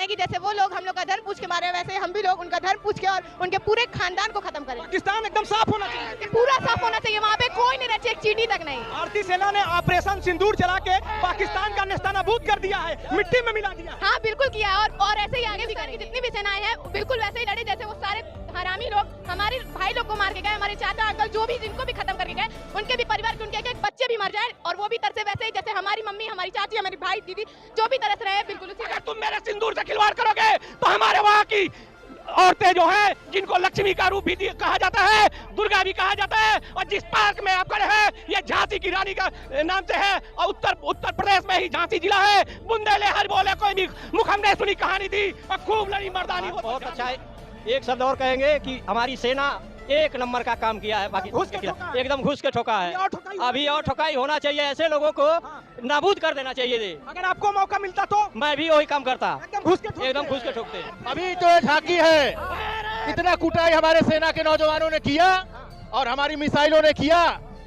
कि जैसे वो लोग हम लोग का धर्म पूछ के मारे वैसे हम भी लोग उनका धर्म पूछ के और उनके पूरे खानदान को खत्म करें। पाकिस्तान एकदम साफ होना चाहिए, पूरा साफ होना चाहिए, वहाँ पे कोई नहीं रहे, एक चींटी तक नहीं। भारतीय सेना ने ऑपरेशन सिंदूर चला के पाकिस्तान का नेस्तनाबूद कर दिया है, मिट्टी में मिला दिया। हाँ बिल्कुल किया और ऐसे ही आगे भी करेंगे। जितनी भी सेनाएं हैं बिल्कुल वैसे ही लड़े जैसे वो सारे हरामी लोग हमारे भाई लोग को मार के गए, हमारे चाचा अंकल जो भी जिनको भी खत्म करके गए, उनके भी परिवार के उनके एक बच्चे भी मर जाए और वो भी तरसे वैसे ही जैसे हमारी मम्मी, हमारी चाची, हमारी भाई, दीदी जो भी तरस रहे हैं बिल्कुल उसी। अगर तुम मेरे सिंदूर से खिलवाड़ करोगे तो हमारे वहाँ की औरतें जो हैं, जिनको लक्ष्मी का रूप भी कहा जाता है, दुर्गा भी कहा जाता है, और जिस पार्क में आप खड़े हैं ये झांसी की रानी का नाम से है और उत्तर प्रदेश में ही झांसी जिला है। बुंदेले हर बोले कोई भी मुख हमने सुनी कहानी थी और खूब लड़ी मर्दानी। बहुत अच्छा है। एक शब्द और कहेंगे कि हमारी सेना एक नंबर का काम किया है, पाकिस्तान के खिलाफ एकदम घुस के ठोका है। अभी और ठोकाई होना चाहिए, ऐसे लोगों को नाबूद कर देना चाहिए। अगर आपको मौका मिलता तो मैं भी वही काम करता, एकदम घुस के ठोकते। अभी तो झांकी है, इतना कुटाई हमारे सेना के नौजवानों ने किया और हमारी मिसाइलों ने किया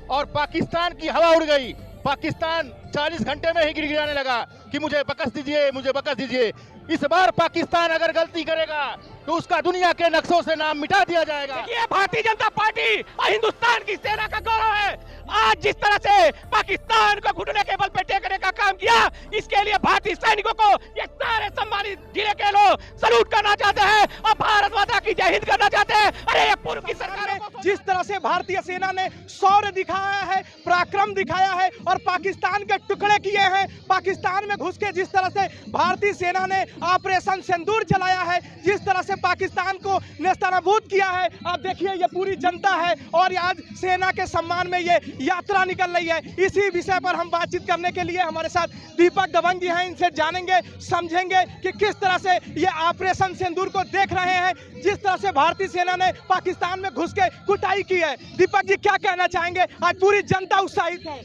और पाकिस्तान की हवा उड़ गई। पाकिस्तान 40 घंटे में ही गिड़गिड़ाने लगा कि मुझे बकस दीजिए, मुझे बकस दीजिए। इस बार पाकिस्तान अगर गलती करेगा तो उसका दुनिया के नक्शों से नाम मिटा दिया जाएगा। ये भारतीय जनता पार्टी और हिंदुस्तान की सेना का गौरव है। आज जिस तरह से पाकिस्तान को घुटने के बल पे टेकने का काम किया, इसके लिए भारतीय सैनिकों को ये सारे सम्मानित जिले के लोग सलूट करना चाहते हैं और भारत माता की जय हिंद करना चाहते हैं। अरे ये पूर्व की सरकार है। जिस तरह से भारतीय सेना ने शौर्य दिखाया है, पराक्रम दिखाया है और पाकिस्तान के टुकड़े किए हैं, पाकिस्तान में घुस के जिस तरह से भारतीय सेना ने ऑपरेशन सिंदूर चलाया है, जिस तरह से पाकिस्तान को नेस्तनाबूद किया है, आप देखिए ये पूरी जनता है और आज सेना के सम्मान में ये यात्रा निकल रही है। इसी विषय पर हम बातचीत करने के लिए हमारे साथ दीपक दबंग जी हैं, इनसे जानेंगे, समझेंगे कि किस तरह से ये ऑपरेशन सिंदूर को देख रहे हैं, जिस तरह से भारतीय सेना ने पाकिस्तान में घुस के कुटाई की है। दीपक जी क्या कहना चाहेंगे? आज पूरी जनता उत्साहित है।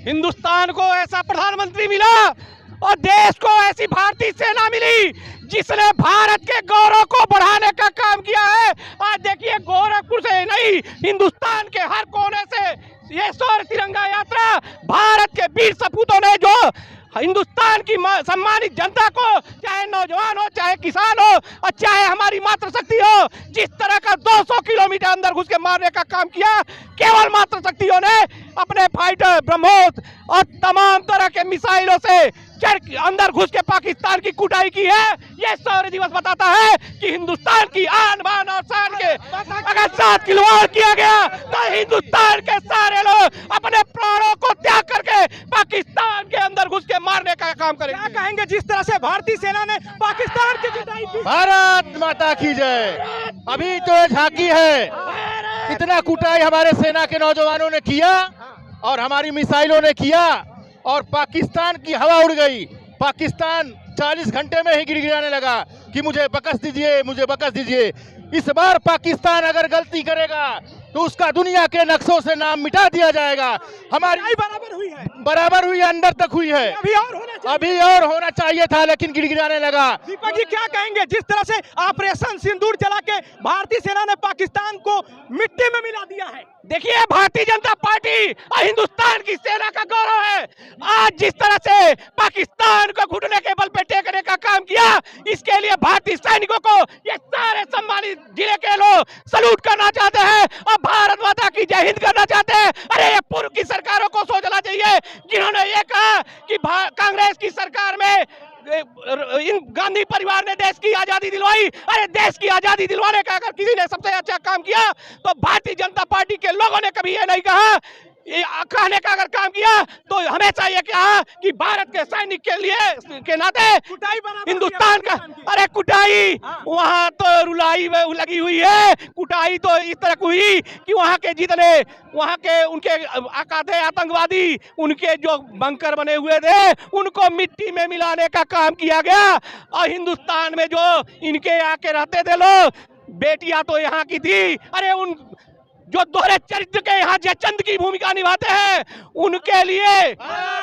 हिंदुस्तान को ऐसा प्रधानमंत्री मिला और देश को ऐसी भारतीय सेना मिली जिसने भारत के गौरव को बढ़ाने का काम किया है। आज देखिए गोरखपुर से नहीं, हिंदुस्तान के हर कोने से ये शौर्य तिरंगा यात्रा भारत के वीर सपूतों ने जो हिंदुस्तान की सम्मानित जनता को, चाहे नौजवान हो, चाहे किसान हो और चाहे हमारी मातृशक्ति हो, जिस तरह का 200 किलोमीटर अंदर घुस के मारने का काम किया, केवल मातृशक्तियों ने अपने फाइटर, ब्रह्मोस और तमाम तरह के मिसाइलों से अंदर घुस के पाकिस्तान की कुटाई की है। ये शौर्य दिवस बताता है कि हिंदुस्तान की आन बान और शान के अगर साथ खिलवाड़ किया गया तो हिंदुस्तान के सारे लोग अपने प्राणों को त्याग करके पाकिस्तान के अंदर घुस के मारने का काम करेंगे। क्या कहेंगे जिस तरह से भारतीय सेना ने पाकिस्तान की कुटाई की? भारत माता की जय। अभी तो झांकी है, इतना कुटाई हमारे सेना के नौजवानों ने किया और हमारी मिसाइलों ने किया और पाकिस्तान की हवा उड़ गई। पाकिस्तान 40 घंटे में ही गिड़गिड़ाने लगा कि मुझे बकस दीजिए, मुझे बकस दीजिए। इस बार पाकिस्तान अगर गलती करेगा तो उसका दुनिया के नक्शों से नाम मिटा दिया जाएगा। हमारी बराबर हुई है, अंदर तक हुई है। अभी और होना चाहिए था लेकिन गिड़गिड़ाने लगा। दीपक जी क्या कहेंगे जिस तरह से ऑपरेशन सिंदूर चला के भारतीय सेना ने पाकिस्तान को मिट्टी में मिला दिया है? देखिए भारतीय जनता पार्टी और हिंदुस्तान की सेना का गौरव है। आज जिस तरह से पाकिस्तान को घुटने के बल पे टेकने का काम किया, इसके लिए भारतीय सैनिकों को ये सारे सम्मानित जिले के लोग सलूट करना चाहते हैं और भारत माता की जय हिंद करना चाहते हैं। अरे ये पूर्व की सरकारों को सोचना चाहिए जिन्होंने ये कहा कि कांग्रेस की सरकार में इन गांधी परिवार ने देश की आजादी दिलवाई। अरे देश की आजादी दिलवाने का अगर किसी ने सबसे अच्छा काम किया तो भारतीय जनता पार्टी के लोगों ने कभी ये नहीं कहा। ये कहने का अगर काम किया तो हमेशा ये कहा कि भारत के सैनिक के लिए के नाते हिंदुस्तान का। अरे कुटाई वहां तो रुलाई में लगी हुई है। कुटाई तो इस तरह हुई कि वहां के जितने वहां के उनके आकाते आतंकवादी, उनके जो बंकर बने हुए थे, उनको मिट्टी में मिलाने का काम किया गया। और हिंदुस्तान में जो इनके आके रहते थे लोग, बेटियां तो यहाँ की थी। अरे उन जो दोहरे चरित्र के यहाँ जयचंद की भूमिका निभाते हैं, उनके लिए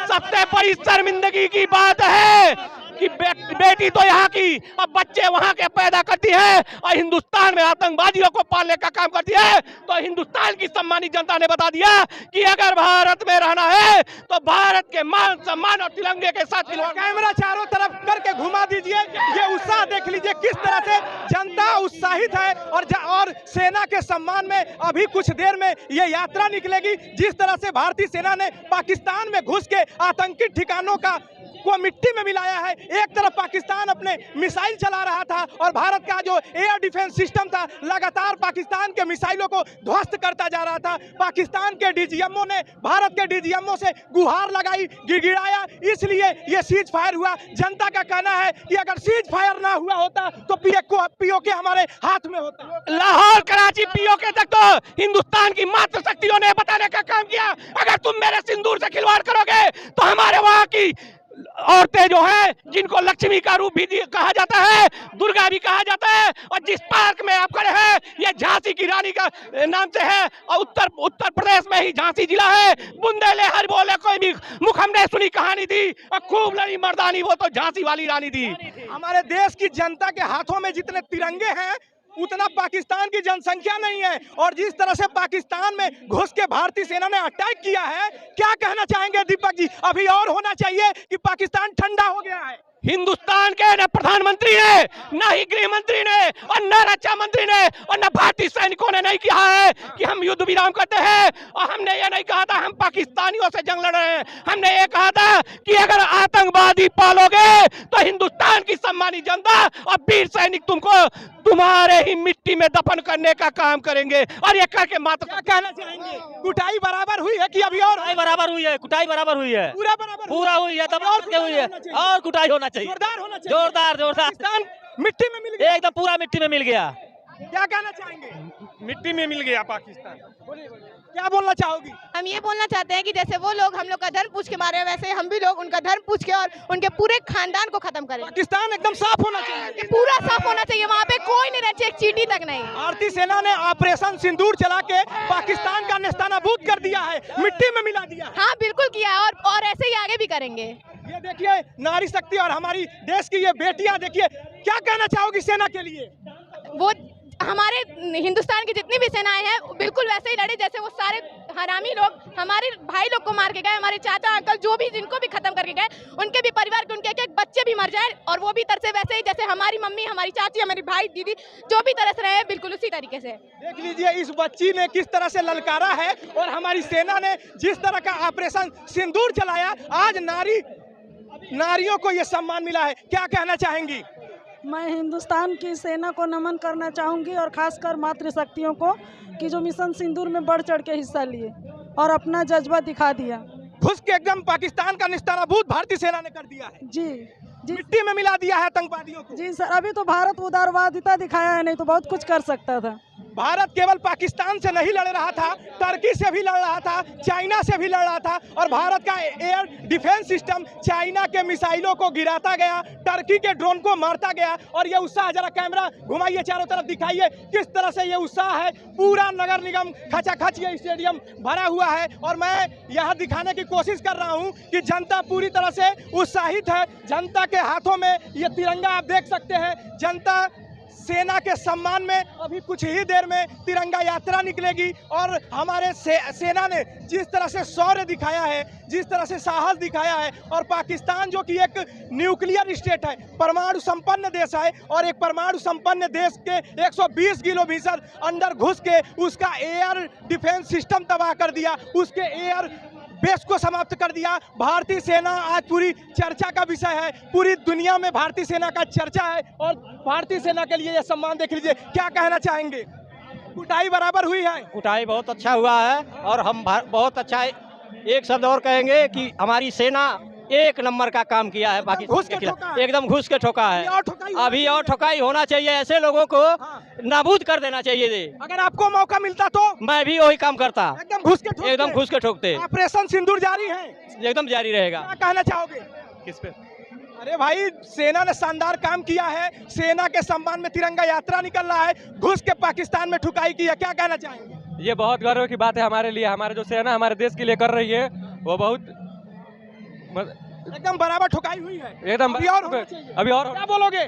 सबसे बड़ी शर्मिंदगी की बात है कि बेटी तो यहाँ की, अब बच्चे वहाँ के पैदा करती है और हिंदुस्तान में आतंकवादियों को पालने का काम करती है। तो हिंदुस्तान की सम्मानित जनता ने बता दिया कि अगर भारत में रहना है तो भारत के मान सम्मान और तिरंगे के साथ। कैमरा चारों तरफ करके घुमा दीजिए, ये उत्साह देख लीजिए किस तरह से जनता उत्साहित है और सेना के सम्मान में अभी कुछ देर में ये यात्रा निकलेगी। जिस तरह से भारतीय सेना ने पाकिस्तान में घुस के आतंकी ठिकानों को मिट्टी में मिलाया है। एक तरफ पाकिस्तान अपने मिसाइल चला रहा था और भारत का जो एयर डिफेंस सिस्टम था लगातार पाकिस्तान के मिसाइलों को ध्वस्त करता जा रहा था। पाकिस्तान के डीजीएमओ ने भारत के डीजीएमओ से गुहार लगाई, गिड़गिड़ाया, इसलिए ये सीज फायर हुआ। जनता का कहना है कि अगर सीज फायर ना हुआ होता तो पीओके हमारे हाथ में होता। लाहौर कराची पीओके तक तो हिंदुस्तान की मात्र शक्तियों ने बताने का काम किया। अगर तुम मेरे सिंदूर से खिलवाड़ करोगे तो हमारे वहाँ की औरतें जो है, जिनको लक्ष्मी का रूप भी कहा जाता है, दुर्गा भी कहा जाता है, और जिस पार्क में आप खड़े हैं ये झांसी की रानी का नाम से है और उत्तर प्रदेश में ही झांसी जिला है। बुंदेले हर बोले कोई भी मुख हमने सुनी कहानी थी और खूब लड़ी मर्दानी, वो तो झांसी वाली रानी थी। हमारे देश की जनता के हाथों में जितने तिरंगे हैं उतना पाकिस्तान की जनसंख्या नहीं है, और जिस तरह से पाकिस्तान में घुस के भारतीय सेना ने अटैक किया है, क्या कहना चाहेंगे दीपक जी? अभी और होना चाहिए कि पाकिस्तान ठंडा हो गया है? हिंदुस्तान के न प्रधानमंत्री ने, न ही गृह मंत्री ने, और न रक्षा मंत्री ने, और न भारतीय सैनिकों ने नहीं कहा है कि हम युद्ध विराम करते हैं। और हमने ये नहीं कहा था हम पाकिस्तानियों से जंग लड़ रहे हैं। हमने ये कहा था कि अगर आतंकवादी पालोगे तो हिंदुस्तान की सम्मानित जनता और वीर सैनिक तुमको तुम्हारे ही मिट्टी में दफन करने का काम करेंगे। और ये करके मात्र क्या कहना चाहेंगे? कुटाई बराबर हुई है कि अभी और? बराबर हुई है, कुटाई बराबर हुई है, पूरा बराबर पूरा हुई है, तब और हुई है, और कुटाई होना चाहिए, जोरदार होना चाहिए, जोरदार पाकिस्तान मिट्टी में मिल गया, एकदम पूरा मिट्टी में मिल गया। क्या कहना चाहेंगे? मिट्टी में मिल गया पाकिस्तान। क्या बोलना चाहोगी? हम ये बोलना चाहते हैं कि जैसे वो लोग हम लोग का धर्म पूछ के मारे हैं, वैसे हम भी लोग उनका धर्म पूछ के और उनके पूरे खानदान को खत्म करें। पाकिस्तान एकदम साफ होना चाहिए, पूरा साफ होना चाहिए, वहाँ पे कोई नहीं रहे, एक चीटी तक नहीं। भारतीय सेना ने ऑपरेशन सिंदूर चला के पाकिस्तान का नेस्तनाबूद कर दिया है, मिट्टी में मिला दिया। हाँ बिल्कुल किया है, और ऐसे ही आगे भी करेंगे। ये देखिए नारी शक्ति और हमारी देश की ये बेटियां, देखिए क्या कहना चाहोगी सेना के लिए? वो हमारे हिंदुस्तान की जितनी भी सेनाएं हैं बिल्कुल वैसे ही लड़े जैसे वो सारे हरामी लोग हमारे भाई लोग को मार के गए, हमारे चाचा अंकल जो भी जिनको भी खत्म करके गए, उनके भी परिवार के उनके एक बच्चे भी मर जाए, और वो भी तरह से वैसे ही जैसे हमारी मम्मी, हमारी चाची, हमारी भाई, दीदी जो भी तरस रहे हैं बिल्कुल उसी तरीके से। देख लीजिए इस बच्ची ने किस तरह से ललकारा है, और हमारी सेना ने जिस तरह का ऑपरेशन सिंदूर चलाया, आज नारियों को ये सम्मान मिला है। क्या कहना चाहेंगी? मैं हिंदुस्तान की सेना को नमन करना चाहूँगी, और खासकर मातृशक्तियों को कि जो मिशन सिंदूर में बढ़ चढ़ के हिस्सा लिए और अपना जज्बा दिखा दिया। घुस के एकदम पाकिस्तान का निस्तानाबूद भारतीय सेना ने कर दिया है। जी जी, मिट्टी में मिला दिया है आतंकवादियों को। जी सर, अभी तो भारत उदारवादिता दिखाया है, नहीं तो बहुत कुछ कर सकता था। भारत केवल पाकिस्तान से नहीं लड़ रहा था, टर्की से भी लड़ रहा था, चाइना से भी लड़ रहा था, और भारत का एयर डिफेंस सिस्टम चाइना के मिसाइलों को गिराता गया, टर्की के ड्रोन को मारता गया। और ये उत्साह, जरा कैमरा घुमाइए, चारों तरफ दिखाइए किस तरह से ये उत्साह है। पूरा नगर निगम खचाखच ये स्टेडियम भरा हुआ है, और मैं यहाँ दिखाने की कोशिश कर रहा हूँ कि जनता पूरी तरह से उत्साहित है। जनता के हाथों में ये तिरंगा आप देख सकते हैं। जनता सेना के सम्मान में अभी कुछ ही देर में तिरंगा यात्रा निकलेगी, और हमारे सेना ने जिस तरह से शौर्य दिखाया है, जिस तरह से साहस दिखाया है, और पाकिस्तान जो कि एक न्यूक्लियर स्टेट है, परमाणु संपन्न देश है, और एक परमाणु संपन्न देश के 120 किलोमीटर अंदर घुस के उसका एयर डिफेंस सिस्टम तबाह कर दिया, उसके एयर बेस को समाप्त कर दिया। भारतीय सेना आज पूरी चर्चा का विषय है, पूरी दुनिया में भारतीय सेना का चर्चा है, और भारतीय सेना के लिए यह सम्मान देख लीजिए। क्या कहना चाहेंगे? कुटाई बराबर हुई है? कुटाई बहुत अच्छा हुआ है, और हम बहुत अच्छा एक शब्द और कहेंगे कि हमारी सेना एक नंबर का काम किया है पाकिस्तान के खिलाफ, एकदम घुस के ठोका है। अभी और ठोकाई होना चाहिए, ऐसे लोगों को नाबूद कर देना चाहिए। अगर आपको मौका मिलता तो मैं भी वही काम करता, एकदम घुस के ठोकते। ऑपरेशन सिंदूर जारी है, एकदम जारी रहेगा। क्या कहना चाहोगे? किस पे? अरे भाई, सेना ने शानदार काम किया है, सेना के सम्मान में तिरंगा यात्रा निकल रहा है, घुस के पाकिस्तान में ठुकाई की है। क्या कहना चाहेंगे? ये बहुत गर्व की बात है हमारे लिए। हमारे जो सेना हमारे देश के लिए कर रही है वो बहुत एकदम बराबर ठुकाई हुई है, एकदम। अभी और क्या बोलोगे?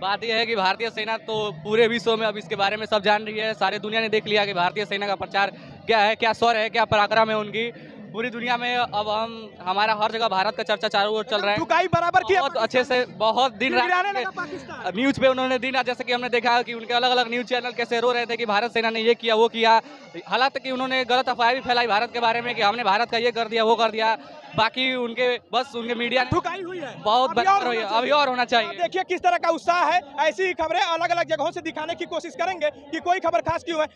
बात यह है कि भारतीय सेना तो पूरे विश्व में अब इसके बारे में सब जान रही है, सारी दुनिया ने देख लिया कि भारतीय सेना का प्रचार क्या है, क्या शौर्य है, क्या पराक्रम है उनकी। पूरी दुनिया में अब हमारा हर जगह भारत का चर्चा चारों ओर चल रहा है। ठुकाई बराबर किया बहुत अच्छे से, बहुत दिन रात गिराने लगा पाकिस्तान। न्यूज पे उन्होंने दिन रात, जैसे कि हमने देखा कि उनके अलग अलग न्यूज चैनल कैसे रो रहे थे कि भारत सेना ने ये किया वो किया। हालांकि कि उन्होंने गलत अफवाह भी फैलाई भारत के बारे में कि हमने भारत का ये कर दिया वो कर दिया। बाकी उनके बस उनके मीडिया ने ठुकाई हुई है, बहुत अभी और बेहतर हुई है, होना अभी और होना चाहिए। देखिए किस तरह का उत्साह है। ऐसी ही खबरें अलग अलग जगहों से दिखाने की कोशिश करेंगे कि कोई खबर खास क्यों है।